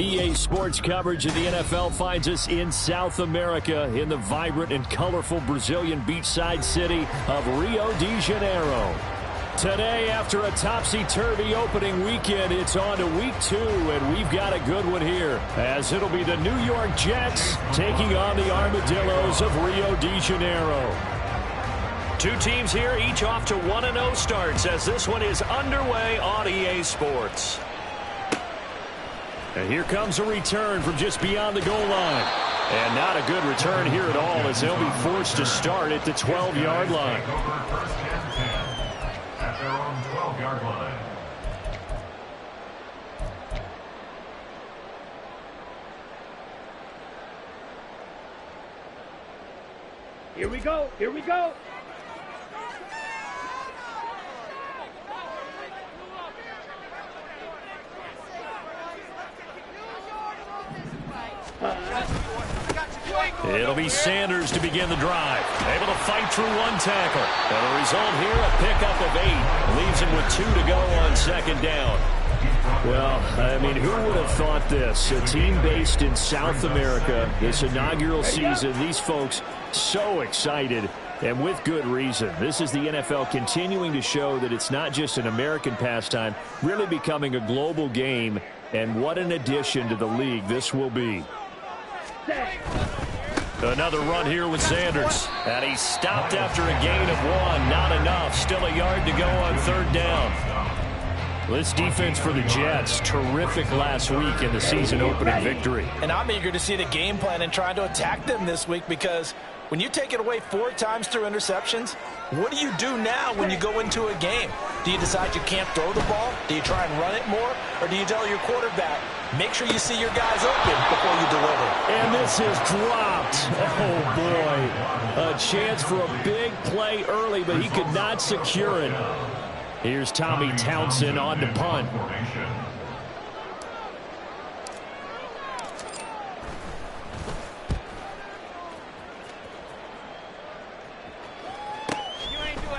EA Sports coverage of the NFL finds us in South America in the vibrant and colorful Brazilian beachside city of Rio de Janeiro. Today, after a topsy-turvy opening weekend, it's on to week 2, and we've got a good one here, as it'll be the New York Jets taking on the Armadillos of Rio de Janeiro. Two teams here, each off to 1-0 starts, as this one is underway on EA Sports. And here comes a return from just beyond the goal line. And not a good return here at all, as they'll be forced to start at the 12-yard line. At their own 12-yard line. Here we go. Here we go. It'll be Sanders to begin the drive. Able to fight through one tackle. And the result here, a pickup of 8. Leaves him with 2 to go on second down. Well, I mean, who would have thought this? A team based in South America, this inaugural season, these folks so excited, and with good reason. This is the NFL continuing to show that it's not just an American pastime, really becoming a global game, and what an addition to the league this will be. Another run here with Sanders. And he stopped after a gain of 1. Not enough. Still a yard to go on third down. This defense for the Jets, terrific last week in the season-opening victory. And I'm eager to see the game plan and trying to attack them this week, because when you take it away 4 times through interceptions, what do you do now when you go into a game? Do you decide you can't throw the ball? Do you try and run it more? Or do you tell your quarterback, make sure you see your guys open before you deliver? And this is dropped. Oh, boy. A chance for a big play early, but he could not secure it. Here's Tommy Townsend on to punt.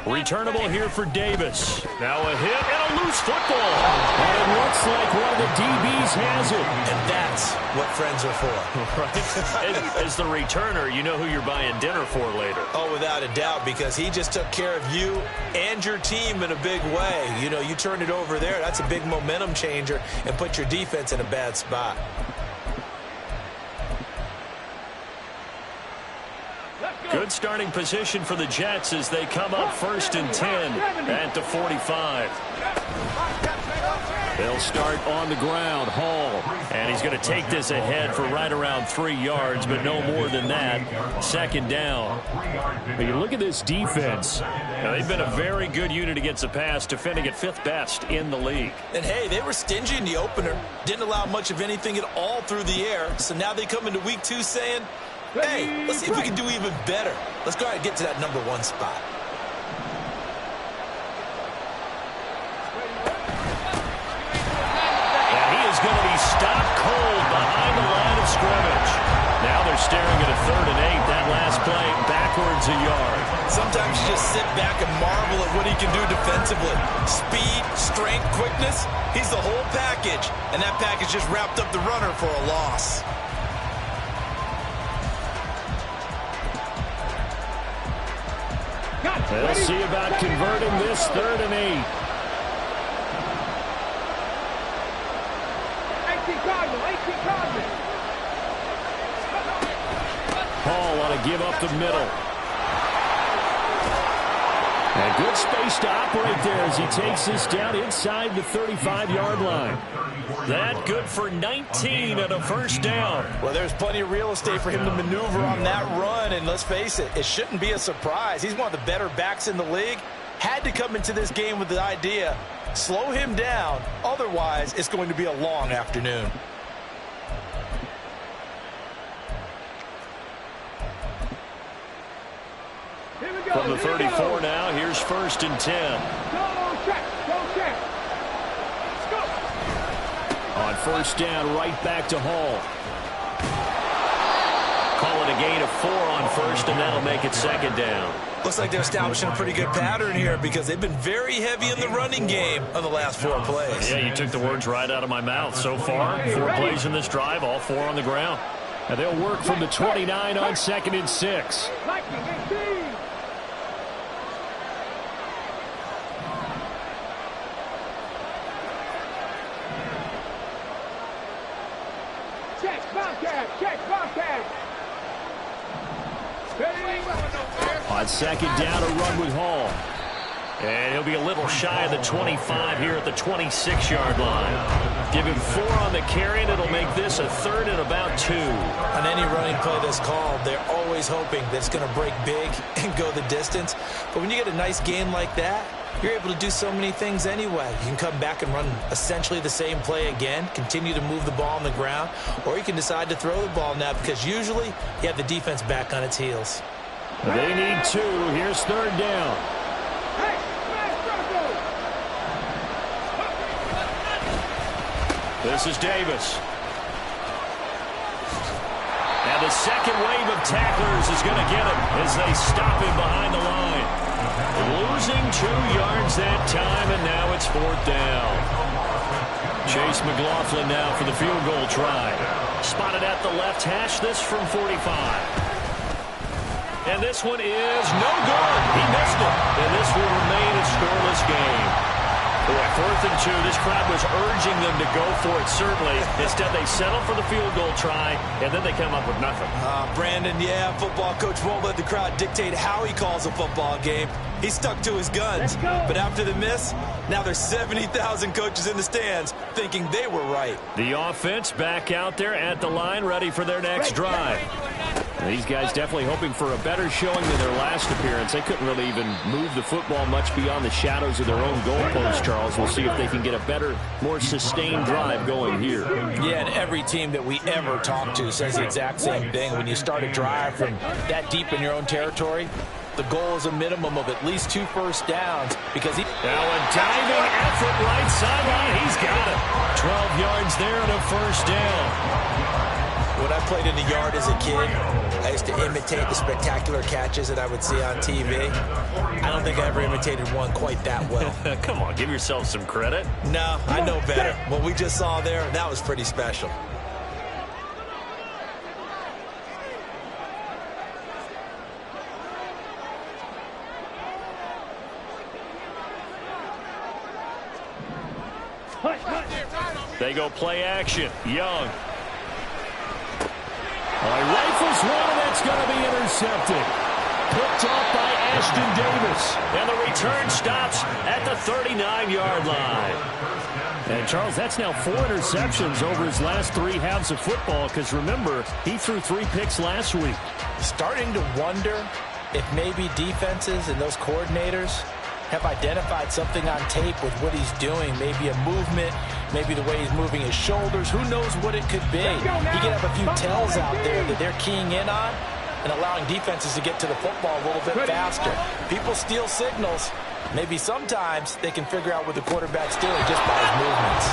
Returnable here for Davis. Now a hit and a loose football. And it looks like one of the DBs has it. And that's what friends are for. Right? As the returner, you know who you're buying dinner for later. Oh, without a doubt, because he just took care of you and your team in a big way. You know, you turn it over there, that's a big momentum changer and put your defense in a bad spot. Good starting position for the Jets as they come up 1st and 10 at the 45. They'll start on the ground. Hall. And he's going to take this ahead for right around 3 yards, but no more than that. Second down. But you look at this defense. Now, they've been a very good unit against the pass, defending at 5th best in the league. And, hey, they were stingy in the opener. Didn't allow much of anything at all through the air. So now they come into week 2 saying, hey, let's see if we can do even better. Let's go ahead and get to that number 1 spot. And he is going to be stopped cold behind the line of scrimmage. Now they're staring at a 3rd and 8. That last play backwards a yard. Sometimes you just sit back and marvel at what he can do defensively. Speed, strength, quickness. He's the whole package. And that package just wrapped up the runner for a loss. They'll see about converting this 3rd and 8. Hall on to give up the middle. And good space to operate there as he takes this down inside the 35-yard line. That good for 19 and a 1st down. Well, there's plenty of real estate for him to maneuver on that run, and let's face it, it shouldn't be a surprise. He's one of the better backs in the league. Had to come into this game with the idea, slow him down, otherwise it's going to be a long afternoon. From the 34 now, here's 1st and 10. On 1st down, right back to Hall. call it a gain of 4 on first, and that'll make it second down. Looks like they're establishing a pretty good pattern here because they've been very heavy in the running game on the last 4 plays. Yeah, you took the words right out of my mouth. So far, 4 plays in this drive, all 4 on the ground. And they'll work from the 29 on 2nd and 6. On 2nd down, a run with Hall. And he'll be a little shy of the 25 here at the 26-yard line. Give him 4 on the carry, and it'll make this a 3rd and about 2. On any running play that's called, they're always hoping that it's going to break big and go the distance. But when you get a nice game like that, you're able to do so many things anyway. You can come back and run essentially the same play again, continue to move the ball on the ground, or you can decide to throw the ball now because usually you have the defense back on its heels. They need 2. Here's 3rd down. This is Davis. And the second wave of tacklers is going to get him as they stop him behind the line. Losing 2 yards that time, and now it's 4th down. Chase McLaughlin now for the field goal try. Spotted at the left hash, this from 45. And this one is no good. He missed it. And this will remain a scoreless game. Boy, 4th and 2. This crowd was urging them to go for it, certainly. Instead, they settle for the field goal try, and then they come up with nothing. Brandon, yeah, football coach won't let the crowd dictate how he calls a football game. He stuck to his guns. But after the miss, now there's 70,000 coaches in the stands thinking they were right. The offense back out there at the line, ready for their next drive. These guys definitely hoping for a better showing than their last appearance. They couldn't really even move the football much beyond the shadows of their own goalpost, Charles. We'll see if they can get a better, more sustained drive going here. Yeah, and every team that we ever talk to says the exact same thing. When you start a drive from that deep in your own territory, the goal is a minimum of at least 2 first downs because he... Now a diving effort right sideline. He's got it. 12 yards there and a first down. When I played in the yard as a kid, I used to imitate the spectacular catches that I would see on TV. I don't think I ever imitated one quite that well. Come on, give yourself some credit. No, I know better. What we just saw there, that was pretty special. They go play action. Young. Rifles one, and that's going to be intercepted. Picked off by Ashton Davis. And the return stops at the 39-yard line. And, Charles, that's now 4 interceptions over his last 3 halves of football because, remember, he threw 3 picks last week. Starting to wonder if maybe defenses and those coordinators have identified something on tape with what he's doing. Maybe a movement, maybe the way he's moving his shoulders. Who knows what it could be? He could have a few tells out there that they're keying in on and allowing defenses to get to the football a little bit faster. People steal signals. Maybe sometimes they can figure out what the quarterback's doing just by his movements.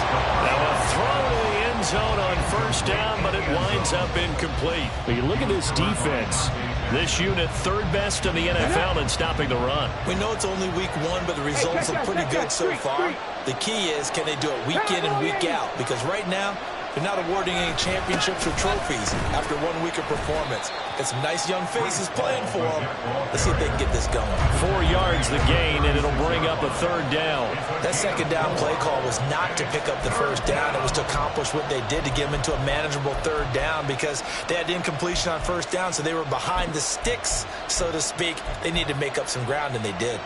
Now a throw to the end zone on first down, but it winds up incomplete. But you look at this defense. This unit 3rd best in the NFL in stopping the run. We know it's only week 1, but the results look pretty good so far. The key is, can they do it week in and week out? Because right now, they're not awarding any championships or trophies after 1 week of performance. Got some nice young faces playing for them. Let's see if they can get this going. 4 yards the gain, and it'll bring up a 3rd down. That 2nd down play call was not to pick up the 1st down. It was to accomplish what they did to get them into a manageable 3rd down because they had incompletion on 1st down, so they were behind the sticks, so to speak. They needed to make up some ground, and they did.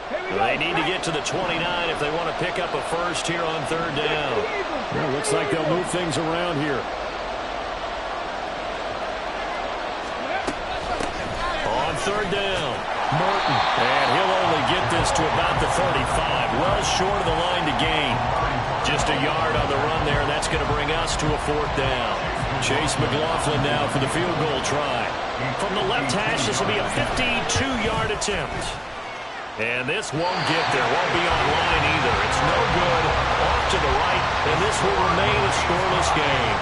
They need to get to the 29 if they want to pick up a first here on 3rd down. Well, looks like they'll move things around here. On 3rd down, Martin. And he'll only get this to about the 35. Well short of the line to gain. Just a yard on the run there, and that's going to bring us to a 4th down. Chase McLaughlin now for the field goal try. From the left hash, this will be a 52-yard attempt. And this won't get there. Won't be on line either. It's no good. Off to the right, and this will remain a scoreless game.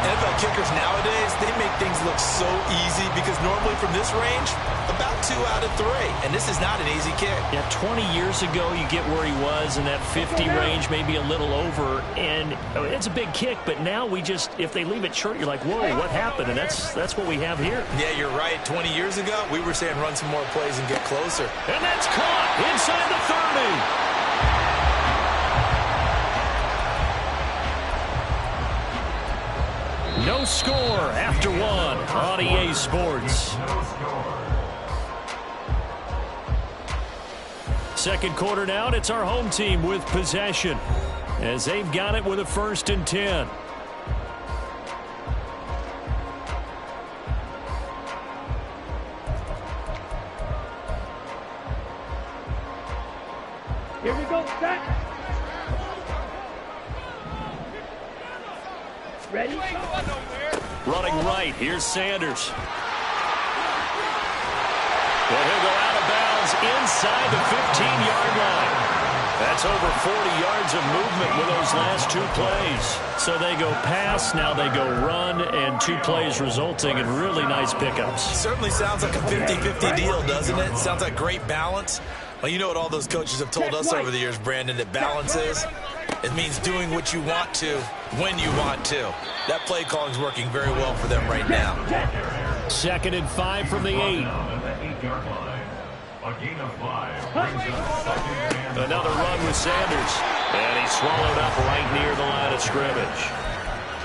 And NFL kickers nowadays, they make things look so easy because normally from this range, about 2 out of 3. And this is not an easy kick. Yeah, 20 years ago, you get where he was in that 50 range, maybe a little over. And it's a big kick, but now we just, if they leave it short, you're like, whoa, what happened? And that's what we have here. Yeah, you're right. 20 years ago, we were saying run some more plays and get closer. And that's caught inside the 30. No score after one on EA Sports. Second quarter now, and it's our home team with possession as they've got it with a 1st and 10. Here we go, set. Ready? Running right, here's Sanders. And he'll go out of bounds inside the 15-yard line. That's over 40 yards of movement with those last 2 plays. So they go pass, now they go run, and 2 plays resulting in really nice pickups. Certainly sounds like a 50-50 deal, doesn't it? Sounds like great balance. Well, you know what all those coaches have told us over the years, Brandon, that balance is? It means doing what you want to when you want to. That play calling is working very well for them right now. 2nd and 5 from the 8. Another run with Sanders. And he's swallowed up right near the line of scrimmage.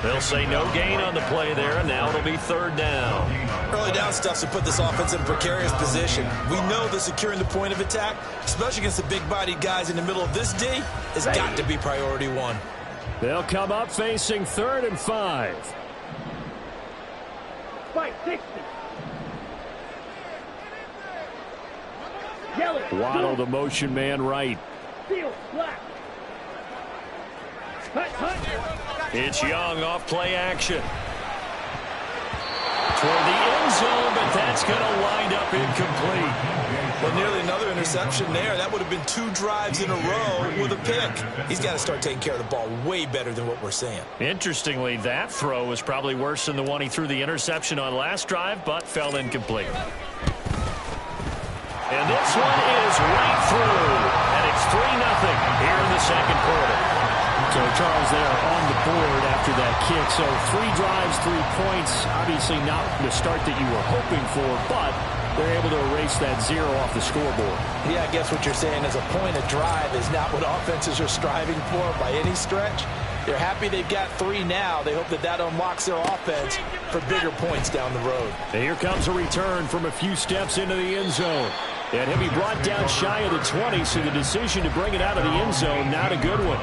They'll say no gain on the play there, and now it'll be 3rd down. Early down stuff to put this offense in a precarious position. We know that securing the point of attack, especially against the big-bodied guys in the middle of this D, has got to be priority 1. They'll come up facing 3rd and 5. Fight 60. Yellow. Waddle, the motion man, right. Field, black. Hut. It's Young off play action. Toward the end zone, but that's going to wind up incomplete. Well, nearly another interception there. That would have been 2 drives in a row with a pick. He's got to start taking care of the ball way better than what we're seeing. Interestingly, that throw was probably worse than the one he threw the interception on last drive, but fell incomplete. And this one is right through. And it's 3-0 here in the second quarter. So Charles there on the board after that kick. So 3 drives, 3 points. Obviously not the start that you were hoping for, but they're able to erase that 0 off the scoreboard. Yeah, I guess what you're saying is a point of drive is not what offenses are striving for by any stretch. They're happy they've got 3 now. They hope that that unlocks their offense for bigger points down the road. And here comes a return from a few steps into the end zone. And he'll be brought down shy of the 20, so the decision to bring it out of the end zone, not a good one.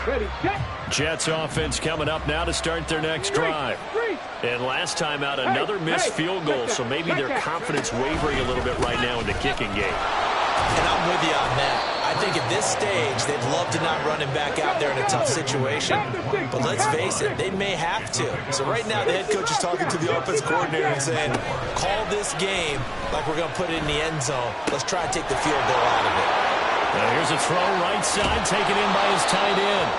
Ready, set. Jets offense coming up now to start their next drive. And last time out, another missed field goal, so maybe their confidence wavering a little bit right now in the kicking game. And I'm with you on that. I think at this stage, they'd love to not run him back out there in a tough situation. But let's face it, they may have to. So right now, the head coach is talking to the offense coordinator and saying, call this game like we're going to put it in the end zone. Let's try to take the field goal out of it. Here's a throw right side, taken in by his tight end.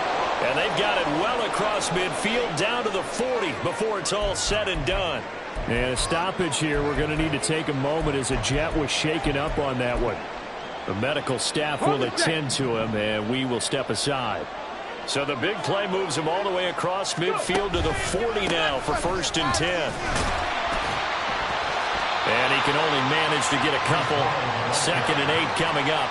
And they've got it well across midfield, down to the 40 before it's all said and done. And a stoppage here. We're going to need to take a moment as a Jet was shaken up on that one. The medical staff will attend to him, and we will step aside. So the big play moves him all the way across midfield to the 40 now for 1st and 10. And he can only manage to get a couple. 2nd and 8 coming up.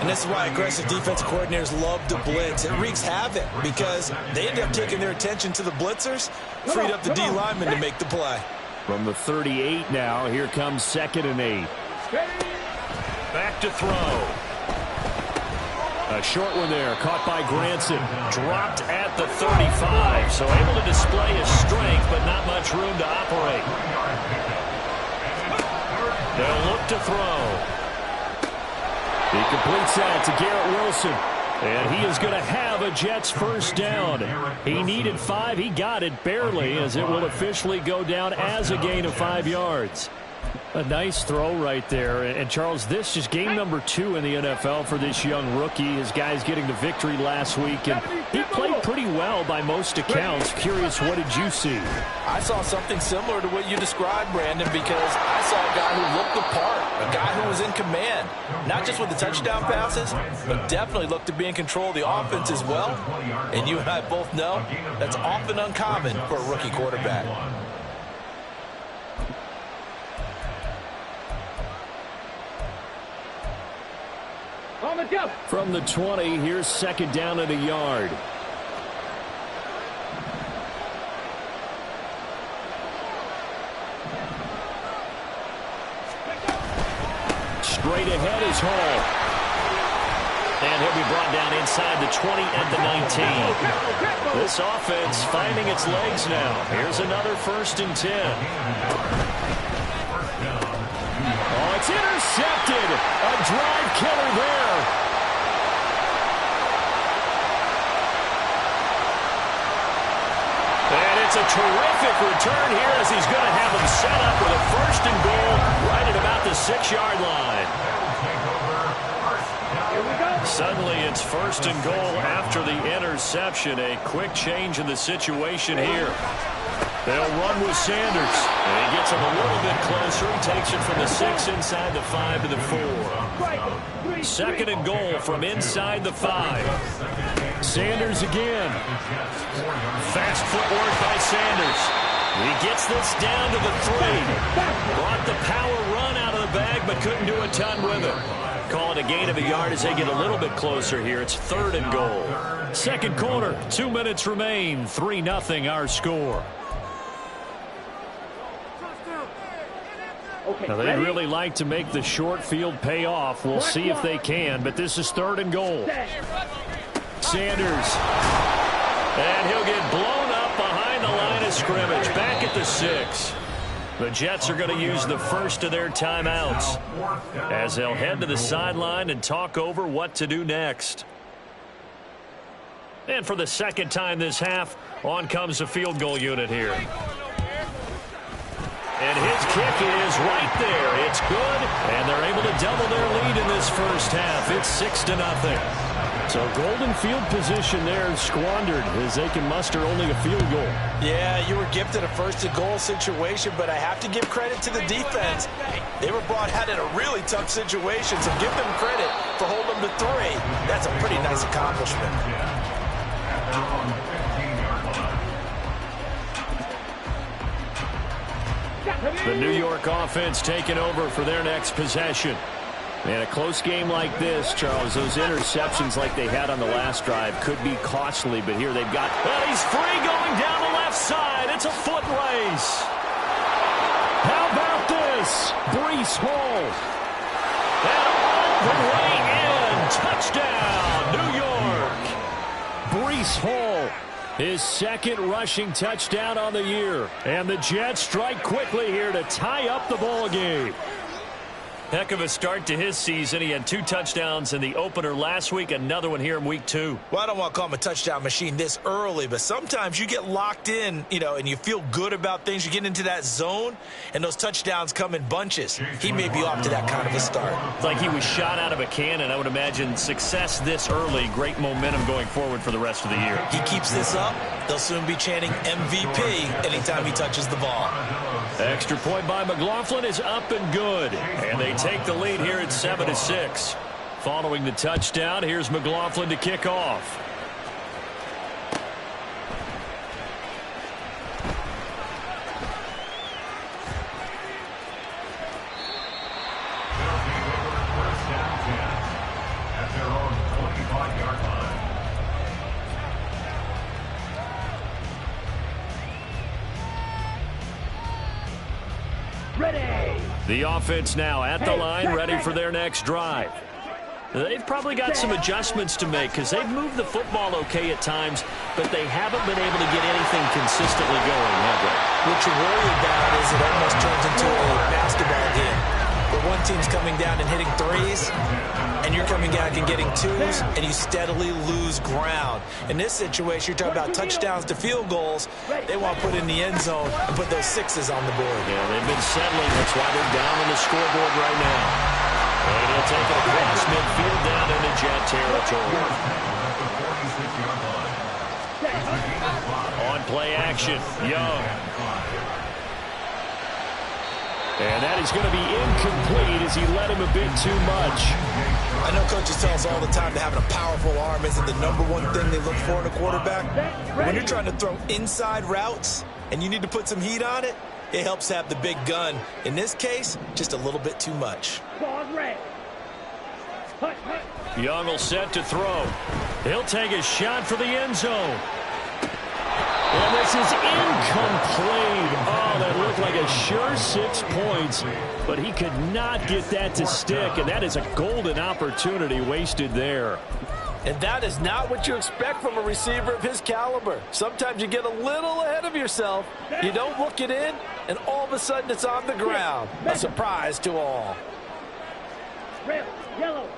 And this is why aggressive defensive coordinators love to blitz. It wreaks havoc because they end up taking their attention to the blitzers, freed up the D lineman to make the play. From the 38 now, here comes 2nd and 8. Back to throw. A short one there, caught by Granson. Dropped at the 35, so able to display his strength, but not much room to operate. They'll look to throw. He completes that to Garrett Wilson. And he is going to have a Jets first down. He needed 5. He got it barely, as it will officially go down as a gain of 5 yards. A nice throw right there. And, Charles, this is game number 2 in the NFL for this young rookie. His guys getting the victory last week, and he played pretty well by most accounts. Curious, what did you see? I saw something similar to what you described, Brandon, because I saw a guy who looked the part, a guy who was in command, not just with the touchdown passes, but definitely looked to be in control of the offense as well. And you and I both know that's often uncommon for a rookie quarterback. From the 20, here's second down at a yard. Straight ahead is Hall. And he'll be brought down inside the 20 at the 19. This offense finding its legs now. Here's another 1st and 10. Oh, it's intercepted. A drive killer there. And it's a terrific return here as he's going to have him set up with a 1st and goal right at about the 6-yard line. Suddenly it's 1st and goal after the interception. A quick change in the situation here. They'll run with Sanders. And he gets him a little bit closer. He takes it from the 6 inside the 5 to the 4. 2nd and goal from inside the 5. Sanders again. Fast footwork by Sanders. He gets this down to the 3. Brought the power run out of the bag, but couldn't do a ton with it. Call it a gain of a yard as they get a little bit closer here. It's 3rd and goal. Second quarter, 2 minutes remain. 3-0 our score. Now, they'd really like to make the short field pay off. We'll see if they can, but this is 3rd and goal. Sanders. And he'll get blown up behind the line of scrimmage. Back at the 6. The Jets are going to use the first of their timeouts as they'll head to the sideline and talk over what to do next. And for the second time this half, on comes the field goal unit here. And his kick is right there. It's good, and they're able to double their lead in this first half. It's 6-0. So golden field position there squandered as they can muster only a field goal. Yeah, you were gifted a 1st and goal situation, but I have to give credit to the defense. They were brought out in a really tough situation, so give them credit for holding them to 3. That's a pretty nice accomplishment. The New York offense taking over for their next possession. And a close game like this, Charles, those interceptions like they had on the last drive could be costly, but here they've got... Well, he's free going down the left side. It's a foot race. How about this? Breece Hall. And all the way in. Touchdown, New York. Breece Hall. His 2nd rushing touchdown on the year. And the Jets strike quickly here to tie up the ball game. Heck of a start to his season. He had 2 touchdowns in the opener last week, another one here in week 2. Well, I don't want to call him a touchdown machine this early, but sometimes you get locked in, and you feel good about things. You get into that zone, and those touchdowns come in bunches. He may be off to that kind of a start. It's like he was shot out of a cannon. I would imagine success this early, great momentum going forward for the rest of the year. He keeps this up, they'll soon be chanting MVP anytime he touches the ball. Extra point by McLaughlin is up and good. And they take the lead here at 7-6. Following the touchdown, here's McLaughlin to kick off. The offense now at the line, ready for their next drive. They've probably got some adjustments to make because they've moved the football okay at times, but they haven't been able to get anything consistently going, have they? What you worry about is it almost turns into a basketball game where one team's coming down and hitting threes, and you're coming down and getting twos, and you steadily lose ground. In this situation, you're talking about touchdowns to field goals. They want to put in the end zone and put those sixes on the board. Yeah, they've been settling. That's why they're down on the scoreboard right now. And he'll take it across midfield down into Jet territory. On play action, Young. And that is going to be incomplete as he led him a bit too much. I know coaches tell us all the time that having a powerful arm isn't the #1 thing they look for in a quarterback. But when you're trying to throw inside routes and you need to put some heat on it, it helps have the big gun. In this case, just a little bit too much. Young will set to throw. He'll take a shot for the end zone. And this is incomplete. Oh, that looked like a sure 6 points, but he could not get that to stick, and that is a golden opportunity wasted there. And that is not what you expect from a receiver of his caliber. Sometimes you get a little ahead of yourself, you don't look it in, and all of a sudden it's on the ground. A surprise to all. Red, yellow.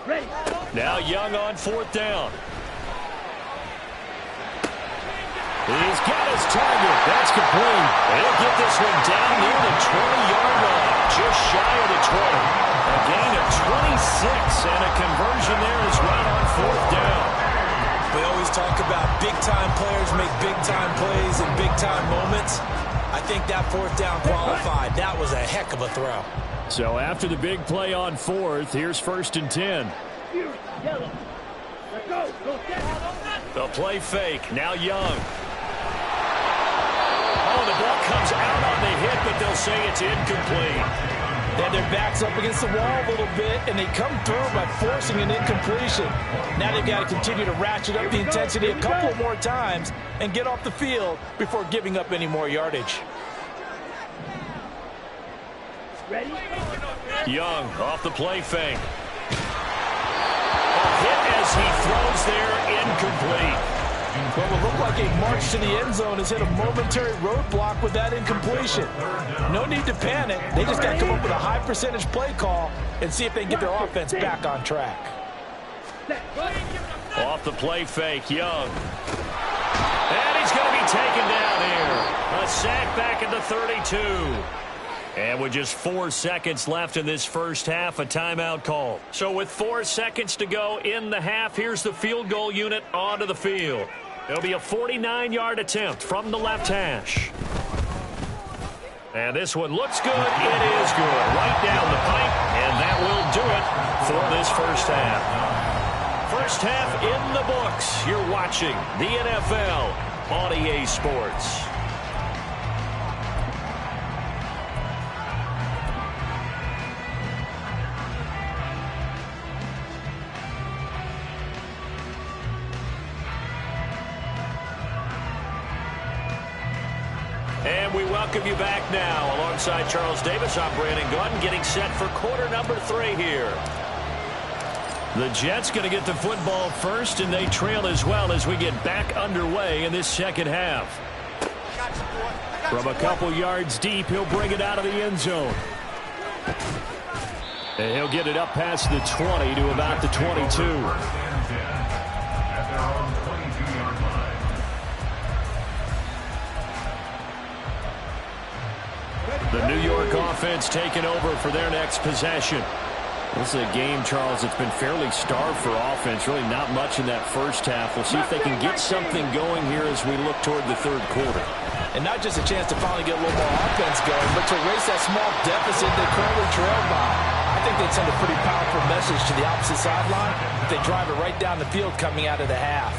Ready. Now Young on 4th down. He's got his target. That's complete. He'll get this one down near the 20-yard line, just shy of the 20. A gain of 26, and a conversion there is right on 4th down. We always talk about big-time players make big-time plays in big-time moments. I think that 4th down qualified. That was a heck of a throw. So after the big play on 4th, here's 1st and 10. Yellow. Let's go. Go set. The play fake. Now Young. Oh, the ball comes out on the hit, but they'll say it's incomplete. And their back's up against the wall a little bit, and they come through by forcing an incompletion. Now they've got to continue to ratchet up the intensity a couple more times and get off the field before giving up any more yardage. Ready? Young off the play fake. A hit as he throws there, incomplete. Well, it looked like a march to the end zone has hit a momentary roadblock with that incompletion. No need to panic. They just got to come up with a high percentage play call and see if they can get their offense back on track. Off the play fake, Young. And he's going to be taken down here. A sack back at the 32. And with just 4 seconds left in this first half, a timeout call. So with 4 seconds to go in the half, here's the field goal unit onto the field. It'll be a 49-yard attempt from the left hash. And this one looks good. It is good. Right down the pipe, and that will do it for this first half. First half in the books. You're watching the NFL on EA Sports. And we welcome you back now. Alongside Charles Davis, I'm Brandon Gordon, getting set for quarter number 3 here. The Jets going to get the football first, and they trail as well as we get back underway in this second half. From a couple yards deep, he'll bring it out of the end zone. And he'll get it up past the 20 to about the 22. The New York offense taking over for their next possession. This is a game, Charles, that's been fairly starved for offense. Really not much in that first half. We'll see if they can get something going here as we look toward the third quarter. And not just a chance to finally get a little more offense going, but to erase that small deficit they currently trailed by. I think they'd send a pretty powerful message to the opposite sideline if they drive it right down the field coming out of the half.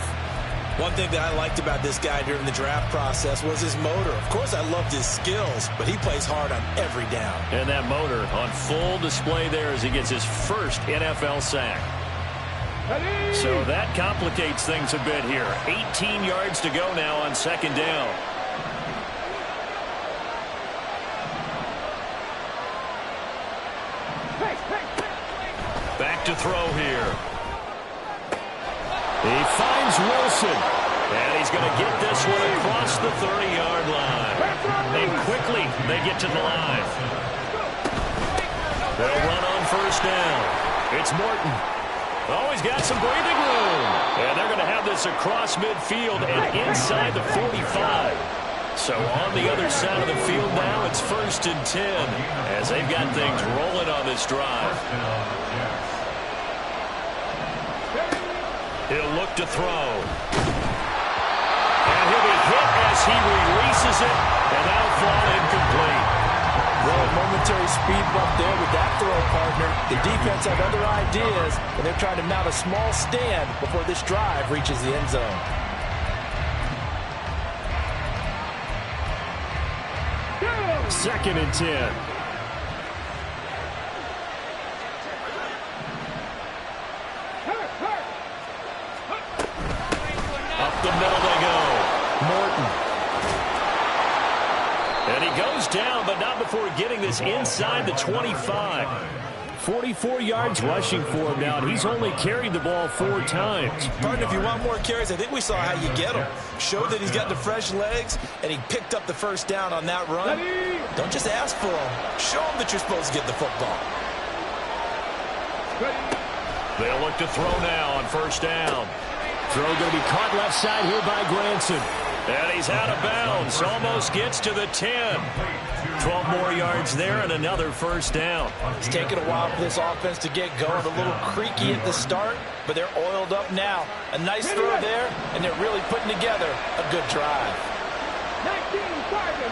One thing that I liked about this guy during the draft process was his motor. Of course, I loved his skills, but he plays hard on every down. And that motor on full display there as he gets his first NFL sack. So that complicates things a bit here. 18 yards to go now on second down. Back to throw here. He finds Wilson. And he's going to get this one across the 30-yard line. And quickly, they get to the line. They'll run on first down. It's Morton. Oh, he's got some breathing room. And they're going to have this across midfield and inside the 45. So on the other side of the field now, it's 1st and 10 as they've got things rolling on this drive. He'll look to throw. And he'll be hit as he releases it, and that'll fall incomplete. Well, momentary speed bump there with that throw, partner. The defense have other ideas, and they're trying to mount a small stand before this drive reaches the end zone. Second and 10. Up the middle they go. Morton. And he goes down, but not before getting this inside the 25. 44 yards rushing for him now, and he's only carried the ball 4 times. Partner, if you want more carries, I think we saw how you get him. Showed that he's got the fresh legs, and he picked up the first down on that run. Don't just ask for him. Show him that you're supposed to get the football. They'll look to throw now on first down. Throw going to be caught left side here by Granson. And he's out of bounds. Almost gets to the 10. 12 more yards there and another first down. It's taken a while for this offense to get going. A little creaky at the start, but they're oiled up now. A nice throw there, and they're really putting together a good drive. 19 target.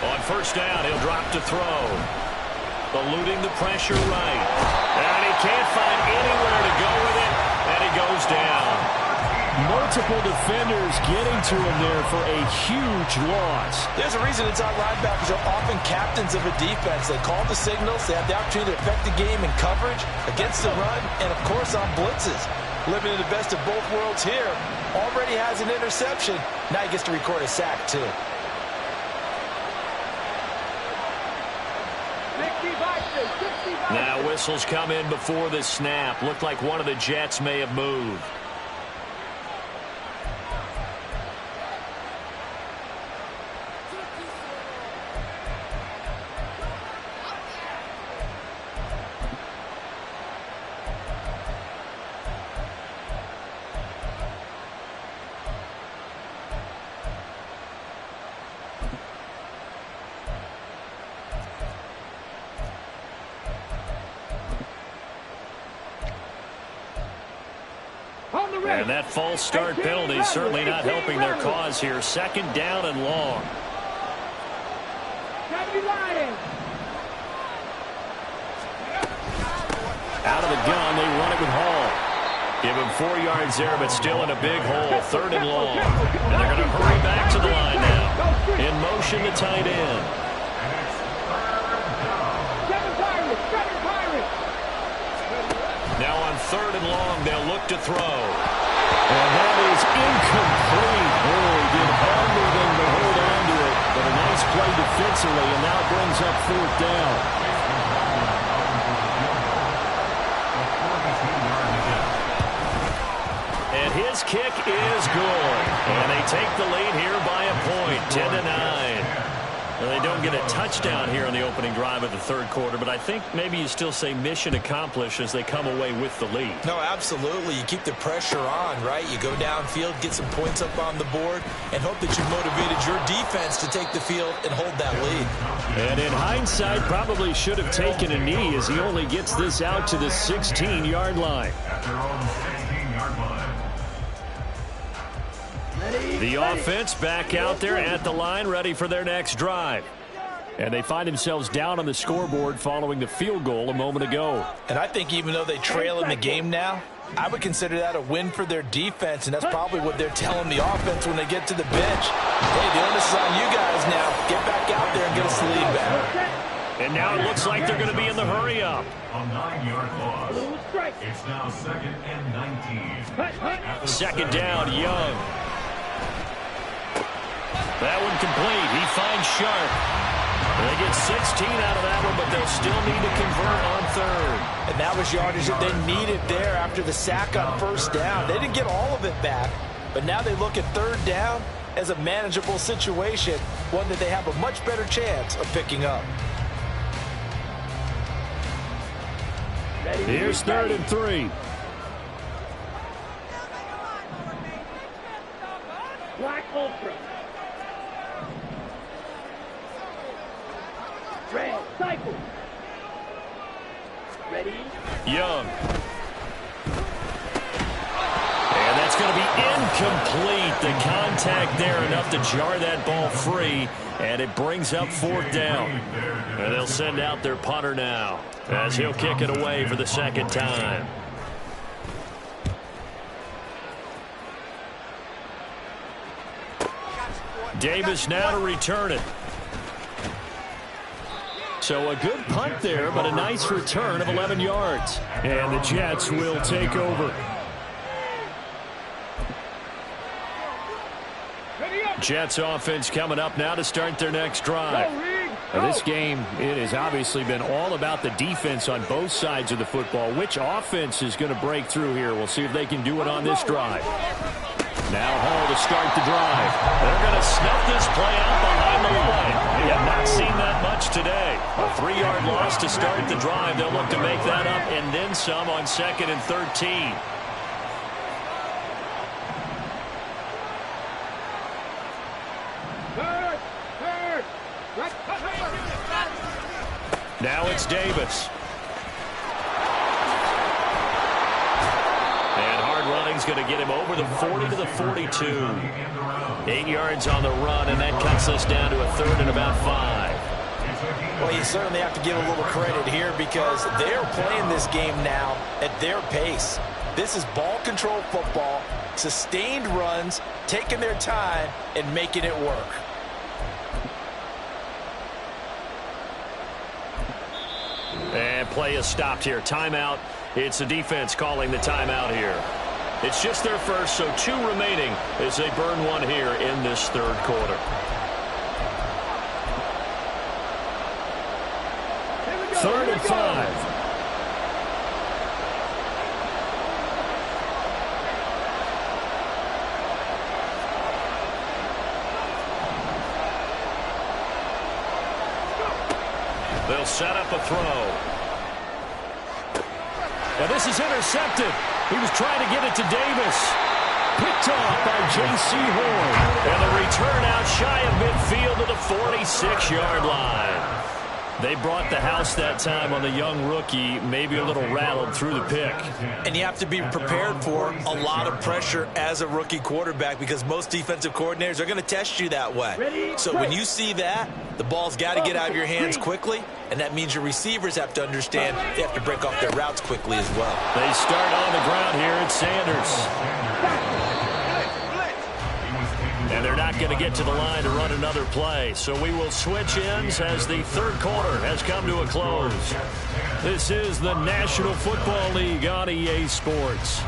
On first down, he'll drop to throw. Eluding the pressure right. And he can't find anywhere to go with it, and he goes down. Multiple defenders getting to him there for a huge loss. There's a reason inside linebackers are often captains of a defense. They call the signals. They have the opportunity to affect the game in coverage, against the run, and, of course, on blitzes. Living in the best of both worlds here. Already has an interception. Now he gets to record a sack, too. 65. Now whistles come in before the snap. Looked like one of the Jets may have moved. And that false start penalty certainly not helping their cause here. 2nd down and long. Out of the gun, they run it with Hall. Give him 4 yards there, but still in a big hole. 3rd and long. And they're going to hurry back to the line now. In motion, the tight end. Now on 3rd and long, they'll look to throw. And that is incomplete. Oh, he did everything to hold on to it. But a nice play defensively, and now brings up 4th down. And his kick is good. And they take the lead here by a point, 10-9. Well, they don't get a touchdown here in the opening drive of the 3rd quarter, but I think maybe you still say mission accomplished as they come away with the lead. No, absolutely. You keep the pressure on, right? You go downfield, get some points up on the board, and hope that you've motivated your defense to take the field and hold that lead. And in hindsight, probably should have taken a knee as he only gets this out to the 16-yard line. At their own 16-yard line. The offense back out there at the line, ready for their next drive. And they find themselves down on the scoreboard following the field goal a moment ago. And I think even though they trail in the game now, I would consider that a win for their defense, and that's probably what they're telling the offense when they get to the bench. Hey, the onus is on you guys now. Get back out there and get us the lead back. And now it looks like they're going to be in the hurry-up. A 9-yard loss. It's now 2nd and 19. 2nd down, Young. That one complete. He finds Sharp. They get 16 out of that one, but they'll still need to convert on third. And that was yardage that they needed there after the sack on first down. They didn't get all of it back, but now they look at third down as a manageable situation, one that they have a much better chance of picking up. Here's 3rd and 3. Black Ultra. Red Cycle. Ready? Young. And that's going to be incomplete. The contact there enough to jar that ball free, and it brings up 4th down. And they'll send out their punter now as he'll kick it away for the 2nd time. Davis now to return it. So a good punt there, but a nice return of 11 yards. And the Jets will take over. Jets offense coming up now to start their next drive. Now this game, it has obviously been all about the defense on both sides of the football. Which offense is going to break through here? We'll see if they can do it on this drive. Now Hall to start the drive. They're going to snuff this play out behind the line. We have not seen that much today. A 3-yard loss to start the drive. They'll look to make that up and then some on 2nd and 13. Now it's Davis. And hard running's going to get him over the 40 to the 42. 8 yards on the run, and that cuts us down to a 3rd and about 5. Well, you certainly have to give a little credit here because they're playing this game now at their pace. This is ball control football, sustained runs, taking their time, and making it work. And play is stopped here. Timeout. It's the defense calling the timeout here. It's just their first, so 2 remaining as they burn one here in this 3rd quarter. 3rd and 5. They'll set up a throw. Now this is intercepted. He was trying to get it to Davis. Picked off by J.C. Horn. And the return out shy of midfield to the 46-yard line. They brought the house that time on the young rookie, maybe a little rattled through the pick. And you have to be prepared for a lot of pressure as a rookie quarterback because most defensive coordinators are going to test you that way. So when you see that, the ball's got to get out of your hands quickly, and that means your receivers have to understand they have to break off their routes quickly as well. They start on the ground here at Sanders. And they're not going to get to the line to run another play. So we will switch ends as the 3rd quarter has come to a close. This is the National Football League on EA Sports.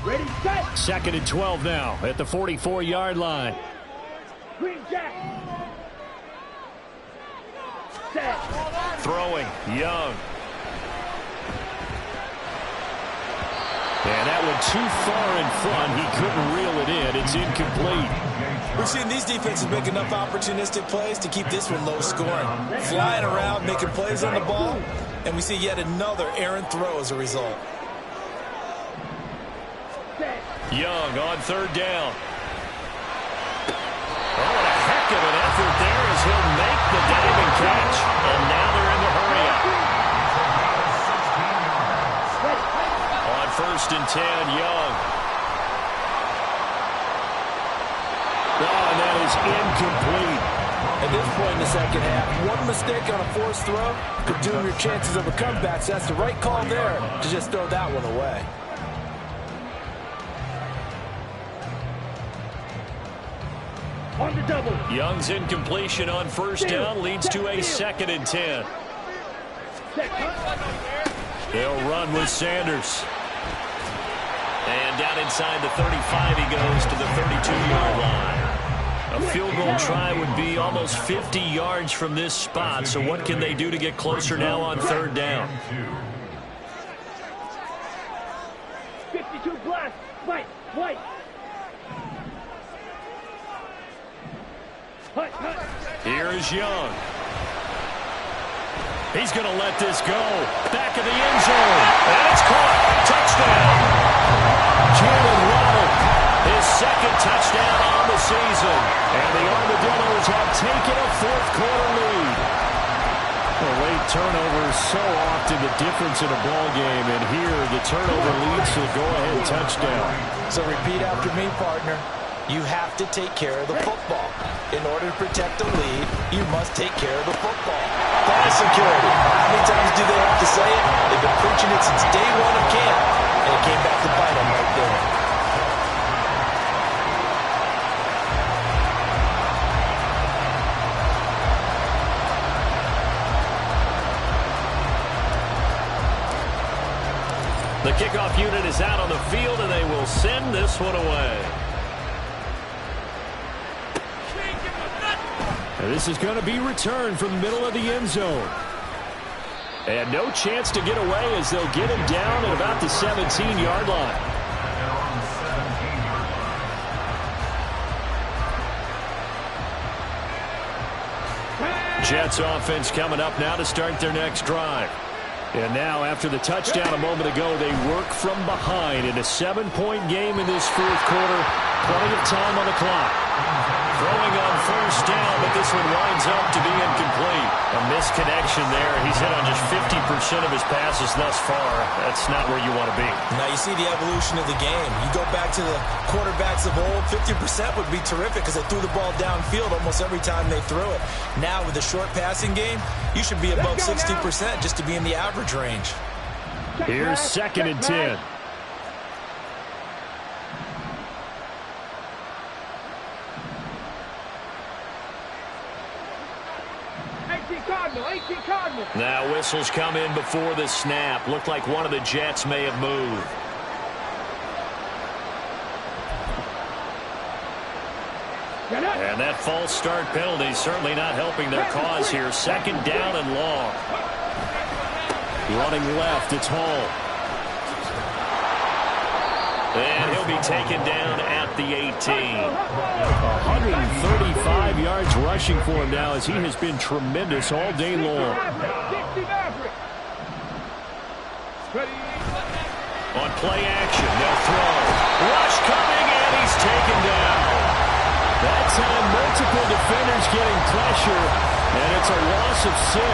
Ready, set. 2nd and 12 now at the 44-yard line. Green Jack. Set. Throwing, Young. And that one too far in front. He couldn't reel it in. It's incomplete. We've seen these defenses make enough opportunistic plays to keep this one low scoring. Flying around, making plays on the ball, and we see yet another errant throw as a result. Young on 3rd down. Oh, and a heck of an effort there as he'll make the diving catch. And now they're in the hurry-up. On 1st and 10, Young. Oh, and that is incomplete. At this point in the 2nd half, one mistake on a forced throw could doom your chances of a comeback. So that's the right call there to just throw that one away. On the double. Young's incompletion on 1st down leads to a 2nd and 10. They'll run with Sanders. And down inside the 35, he goes to the 32-yard line. A field goal try would be almost 50 yards from this spot, so what can they do to get closer now on third down? 52 black, white, white. Here is Young. He's going to let this go. Back of the end zone. And it's caught. Touchdown. Jalen Waddle, his second touchdown on the season. And the Armadillos have taken a fourth-quarter lead. A late turnover is so often the difference in a ball game. And here, the turnover leads to the go-ahead touchdown. So repeat after me, partner. You have to take care of the football. In order to protect the lead, you must take care of the football. Ball security. How many times do they have to say it? They've been preaching it since day one of camp, and it came back to bite them right there. The kickoff unit is out on the field, and they will send this one away. And this is going to be returned from the middle of the end zone. And no chance to get away as they'll get him down at about the 17-yard line. Jets offense coming up now to start their next drive. And now, after the touchdown a moment ago, they work from behind in a 7-point game in this fourth quarter. Plenty of time on the clock. Throwing on first down, but this one winds up to be incomplete. A misconnection there. He's hit on just 50% of his passes thus far. That's not where you want to be. Now you see the evolution of the game. You go back to the quarterbacks of old, 50% would be terrific because they threw the ball downfield almost every time they threw it. Now with the short passing game, you should be above 60% just to be in the average range. Here's 2nd and 10. Now whistles come in before the snap. Looked like one of the Jets may have moved. And that false start penalty certainly not helping their cause here. 2nd down and long. Running left, it's Hall. And he'll be taken down at the 18. 135 yards rushing for him now as he has been tremendous all day long. On play action, they'll throw. Rush coming, and he's taken down. That time, multiple defenders getting pressure, and it's a loss of 6.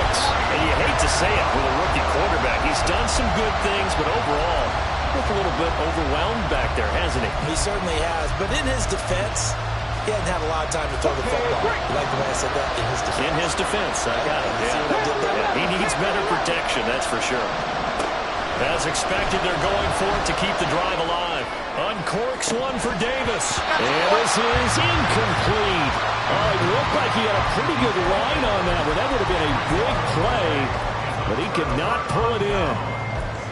And you hate to say it with a rookie quarterback. He's done some good things, but overall, looked a little bit overwhelmed back there, hasn't he? He certainly has, but in his defense, he hasn't had a lot of time to throw the football. You like the way I said that? In his defense. In his defense, I got it. See what I did there? Yeah, he needs better protection, that's for sure. As expected, they're going for it to keep the drive alive. Uncorks one for Davis. And this is incomplete. It looked like he had a pretty good line on that one. That would have been a big play, but he could not pull it in.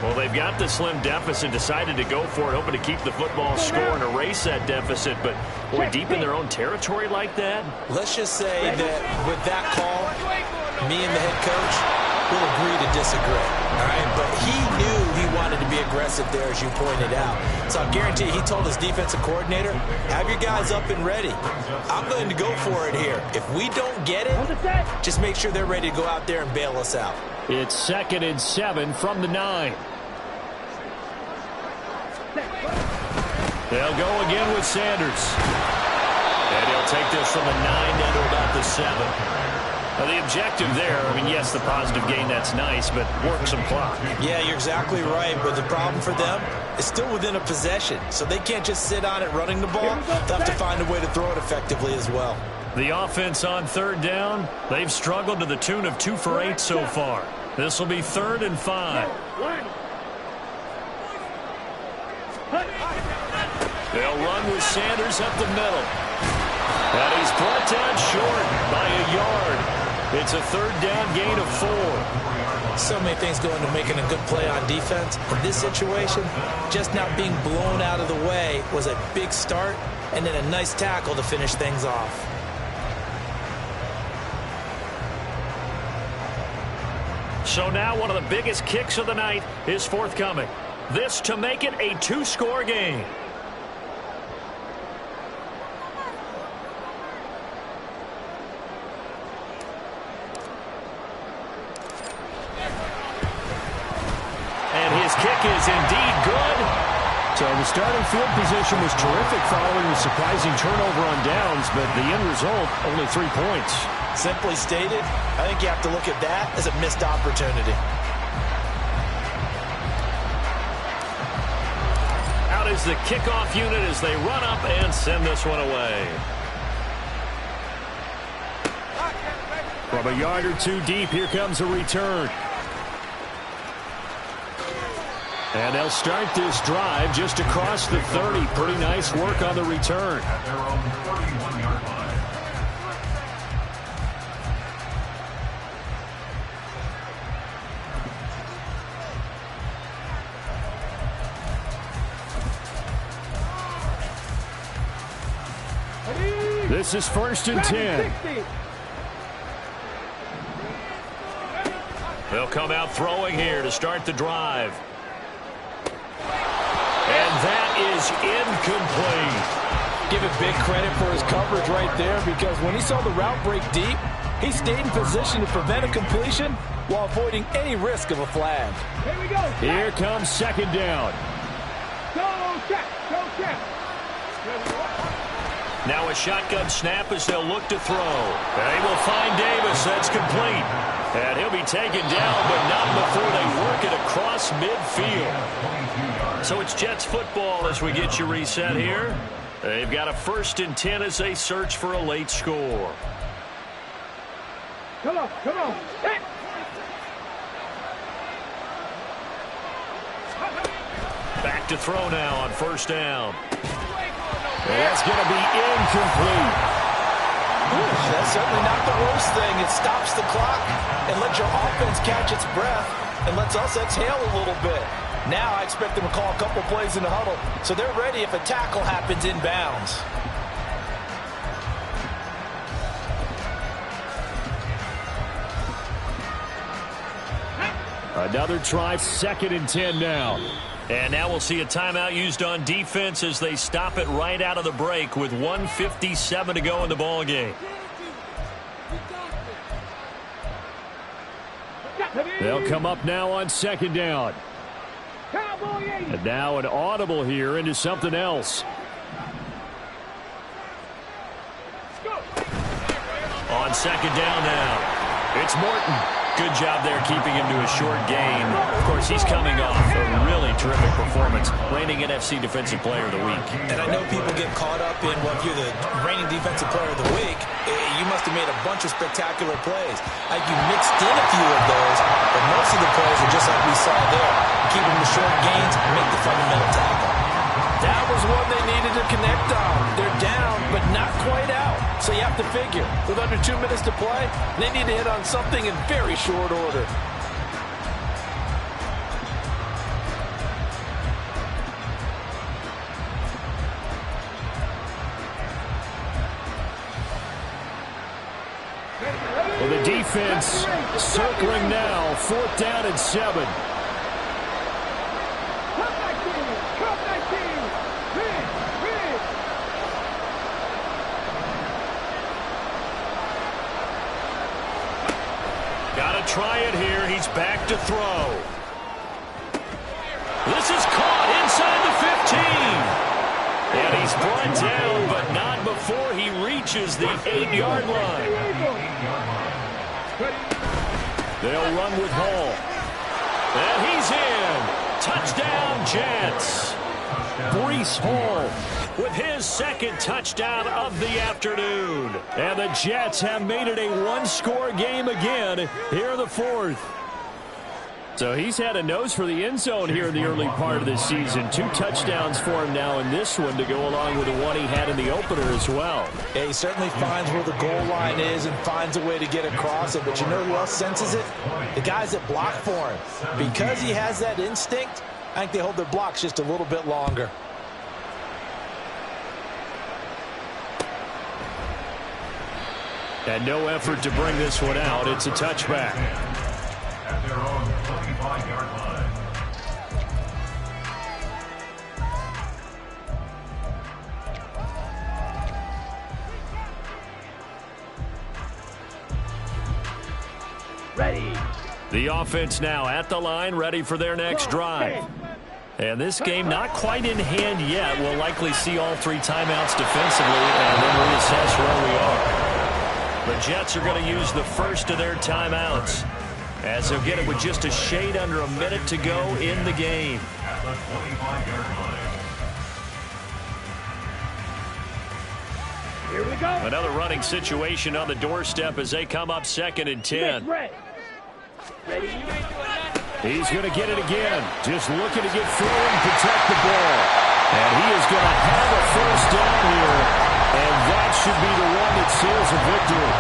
Well, they've got the slim deficit, decided to go for it, hoping to keep the football score and erase that deficit. But, boy, deep in their own territory like that? Let's just say that with that call, me and the head coach will agree to disagree. All right, but he knew he wanted to be aggressive there, as you pointed out. So I guarantee you, he told his defensive coordinator, have your guys up and ready. I'm going to go for it here. If we don't get it, just make sure they're ready to go out there and bail us out. It's 2nd and 7 from the 9. They'll go again with Sanders. And he'll take this from the 9 down to about the 7. Well, the objective there, I mean, yes, the positive gain, that's nice, but work some clock. Yeah, you're exactly right, but the problem for them is still within a possession, so they can't just sit on it running the ball. They'll have to find a way to throw it effectively as well. The offense on 3rd down, they've struggled to the tune of 2 for 8 so far. This will be 3rd and 5. They'll run with Sanders up the middle. And he's brought down short by a yard. It's a third down gain of 4. So many things go into making a good play on defense. In this situation, just not being blown out of the way was a big start, and then a nice tackle to finish things off. So now one of the biggest kicks of the night is forthcoming. This to make it a 2-score game. And his kick is indeed good. So the starting field position was terrific following the surprising turnover on downs, but the end result, only 3 points. Simply stated, I think you have to look at that as a missed opportunity. Out is the kickoff unit as they run up and send this one away. From a yard or 2 deep, here comes a return. And they'll start this drive just across the 30. Pretty nice work on the return. At their own 31-yard line. This is 1st and 10. They'll come out throwing here to start the drive. And that is incomplete. Give it big credit for his coverage right there, because when he saw the route break deep, he stayed in position to prevent a completion while avoiding any risk of a flag. Here we go. Here comes 2nd down. Go check. Go check. Now a shotgun snap as they'll look to throw. They will find Davis. That's complete. And he'll be taken down, but not before they work it across midfield. So it's Jets football as we get you reset here. They've got a 1st and 10 as they search for a late score. Come on. Hey. Back to throw now on 1st down. That's going to be incomplete. That's certainly not the worst thing. It stops the clock and lets your offense catch its breath and lets us exhale a little bit. Now I expect them to call a couple plays in the huddle, so they're ready if a tackle happens inbounds. Another try, 2nd and 10 now. And now we'll see a timeout used on defense as they stop it right out of the break with 1:57 to go in the ball game. They'll come up now on 2nd down. And now an audible here into something else. On 2nd down now, it's Morton. Good job there keeping him to a short gain. Of course, he's coming off a really terrific performance, reigning NFC Defensive Player of the Week. And I know people get caught up in what you're the reigning Defensive Player of the Week. You must have made a bunch of spectacular plays. Like you mixed in a few of those, but most of the plays are just like we saw there. Keep them to short gains, make the fundamental tackle. That was one they needed to connect on. They're down, but not quite out. So you have to figure, with under 2 minutes to play, they need to hit on something in very short order. Well, the defense circling now, 4th down and 7. Got to try it here. He's back to throw. This is caught inside the 15. And he's brought down, but not before he reaches the 8-yard line. They'll run with Hall. And he's in. Touchdown, Jets. Breece Hall with his 2nd touchdown of the afternoon. And the Jets have made it a 1-score game again here in the 4th. So he's had a nose for the end zone here in the early part of this season. 2 touchdowns for him now in this one to go along with the one he had in the opener as well. Yeah, he certainly finds where the goal line is and finds a way to get across it. But you know who else senses it? The guys that block for him. Because he has that instinct, I think they hold their blocks just a little bit longer. And no effort to bring this one out. It's a touchback. At their own 25-yard line. Ready. The offense now at the line, ready for their next drive. And this game not quite in hand yet. We'll likely see all 3 timeouts defensively and then reassess where we are. The Jets are going to use the first of their timeouts, as they'll get it with just a shade under a minute to go in the game. At the 25-yard line. Here we go. Another running situation on the doorstep as they come up 2nd and 10. Ready. He's going to get it again. Just looking to get through and protect the ball. And he is going to have a first down here. And that should be the one that seals a victory.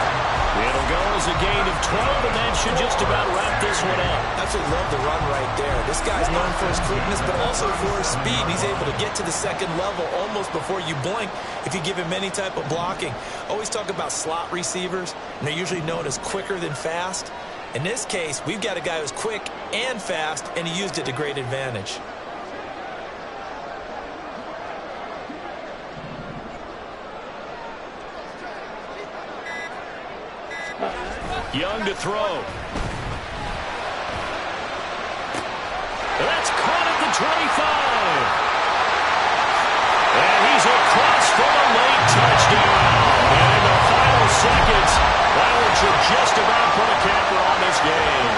It'll go as a gain of 12, and that should just about wrap this one up. Absolutely love the run right there. This guy's known for his quickness, but also for his speed. He's able to get to the second level almost before you blink if you give him any type of blocking. Always talk about slot receivers, and they're usually known as quicker than fast. In this case, we've got a guy who's quick and fast, and he used it to great advantage. Young to throw. That's caught at the 25. And he's across for a late touchdown. And in the final seconds, that should just about put a capper on this game.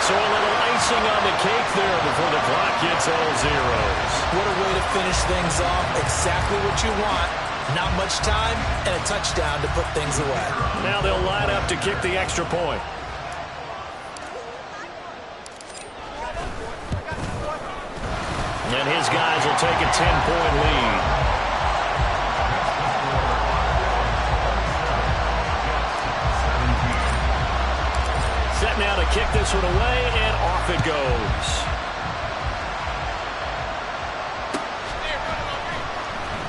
So a little icing on the cake there before the clock hits all zeros. What a way to finish things off. Exactly what you want. Not much time and a touchdown to put things away. Now they'll line up to kick the extra point. And his guys will take a 10-point lead. Set now to kick this one away, and off it goes.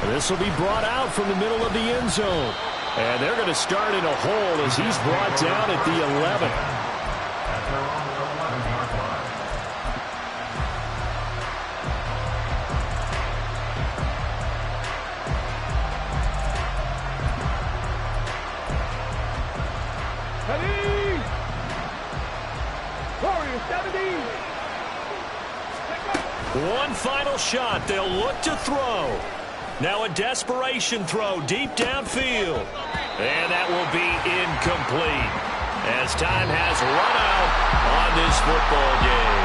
This will be brought out from the middle of the end zone. And they're going to start in a hole as he's brought down at the 11. At their own 11-yard line. Ready. Warrior 70. One final shot. They'll look to throw. Now a desperation throw deep downfield. And that will be incomplete as time has run out on this football game.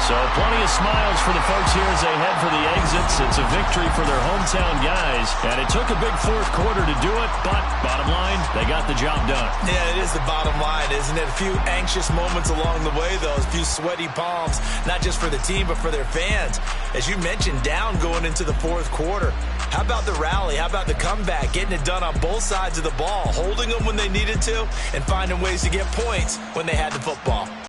So plenty of smiles for the folks here as they head for the exits. It's a victory for their hometown guys. And it took a big fourth quarter to do it, but bottom line, they got the job done. Yeah, it is the bottom line, isn't it? A few anxious moments along the way, though. A few sweaty palms, not just for the team, but for their fans. As you mentioned, down going into the fourth quarter. How about the rally? How about the comeback? Getting it done on both sides of the ball, holding them when they needed to, and finding ways to get points when they had the football.